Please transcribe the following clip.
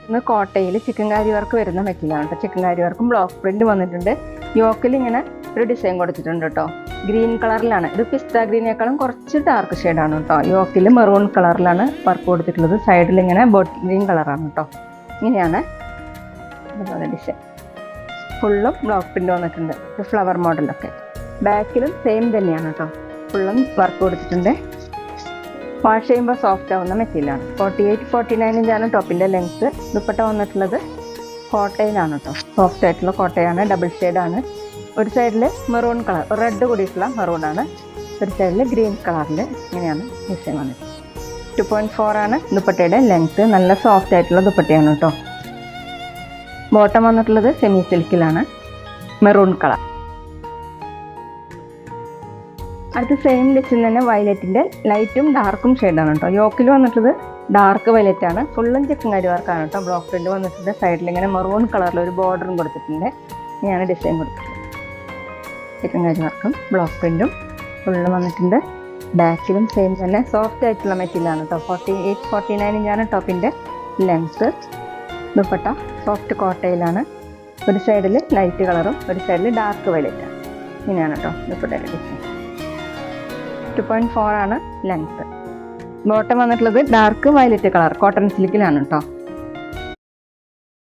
ഇന്ന് കോട്ടയിൽ ചിക്കൻ കാരി വർക്ക് വരുന്ന മെറ്റീരിയലാണ് കേട്ടോ. ചിക്കൻ കാരി വർക്കും ബ്ലോക്ക് പ്രിന്റ് വന്നിട്ടുണ്ട്. യോക്കിൽ ഇങ്ങനെ ഒരു ഡിസൈൻ കൊടുത്തിട്ടുണ്ട് കേട്ടോ. ഗ്രീൻ കളറിലാണ്. ഇത് പിസ്ത ഗ്രീനേക്കാളും കുറച്ച് ഡാർക്ക് ഷെയ്ഡാണ് കേട്ടോ. യോക്കിൽ മെറൂൺ കളറിലാണ് വർക്ക് കൊടുത്തിട്ടുള്ളത്. സൈഡിൽ ഇങ്ങനെ ബോട്ടിൽ ഗ്രീൻ കളറാണ് കേട്ടോ. ഇങ്ങനെയാണ് അതുപോലെ ഡിസൈൻ. ഫുള്ളും ബ്ലോക്ക് പ്രിന്റ് വന്നിട്ടുണ്ട്. ഫ്ലവർ മോഡലൊക്കെ. ബാക്കിലും സെയിം തന്നെയാണ് കേട്ടോ. ഫുള്ളും വർക്ക് കൊടുത്തിട്ടുണ്ട്. വാഷ് ചെയ്യുമ്പോൾ സോഫ്റ്റ് ആവുന്ന മെറ്റീരിയലാണ്. 48-49 ഇഞ്ചാണ് ടോപ്പിൻ്റെ ലെങ്ത്ത്. ദുപ്പട്ട വന്നിട്ടുള്ളത് കോട്ടയിലാണ് കേട്ടോ. സോഫ്റ്റ് ആയിട്ടുള്ള കോട്ടയാണ്. ഡബിൾ ഷെയ്ഡാണ്. ഒരു സൈഡിൽ മെറൂൺ കളർ, റെഡ് കൂടിയിട്ടുള്ള മെറൂണാണ്. ഒരു സൈഡിൽ ഗ്രീൻ കളറിൽ ഇങ്ങനെയാണ് ഡിസൈൻ വന്നത്. 2.4 ആണ് ദുപ്പട്ടയുടെ ലെങ്ത്ത്. നല്ല സോഫ്റ്റ് ആയിട്ടുള്ള ദുപ്പട്ടയാണ് കേട്ടോ. ബോട്ടം വന്നിട്ടുള്ളത് സെമി സിൽക്കിലാണ്, മെറൂൺ കളർ. അടുത്ത സെയിം ഡിസൈൻ തന്നെ വയലറ്റിൻ്റെ ലൈറ്റും ഡാർക്കും ഷെയ്ഡാണ് കേട്ടോ. യോക്കിൽ വന്നിട്ടുള്ളത് ഡാർക്ക് വയലറ്റ് ആണ്. ഫുള്ളും ചിക്കൻ കാരി വർക്കാണ് കേട്ടോ. ബ്ലോക്ക് പ്രിന്റ് വന്നിട്ടുണ്ട്. സൈഡിൽ ഇങ്ങനെ മെറൂൺ കളറിൽ ഒരു ബോർഡറും കൊടുത്തിട്ടുണ്ട്. ഇങ്ങനെയാണ് ഡിസൈൻ കൊടുത്തിട്ടുള്ളത്. ചിക്കൻ കാരി വർക്കും ബ്ലോക്ക് പ്രിന്റും ഫുള്ള് വന്നിട്ടുണ്ട്. ബാക്കിലും സെയിം തന്നെ സോഫ്റ്റ് ആയിട്ടുള്ള മെറ്റീരിയലാണ് കേട്ടോ. 48-49 ഇഞ്ചാണ് ടോപ്പിൻ്റെ ലെങ്ത്ത്. ദുപ്പട്ട സോഫ്റ്റ് കോട്ടയിലാണ്. ഒരു സൈഡിൽ ലൈറ്റ് കളറും ഒരു സൈഡിൽ ഡാർക്ക് വയലറ്റാണ്. ഇങ്ങനെയാണ് കേട്ടോ ദുപ്പട്ടയുടെ ഡിസൈൻ. 2.4 ആണ് ലെങ്ത്ത്. ബോട്ടം വന്നിട്ടുള്ളത് ഡാർക്ക് വയലറ്റ് കളർ കോട്ടൺ സിൽക്കിലാണ് കേട്ടോ.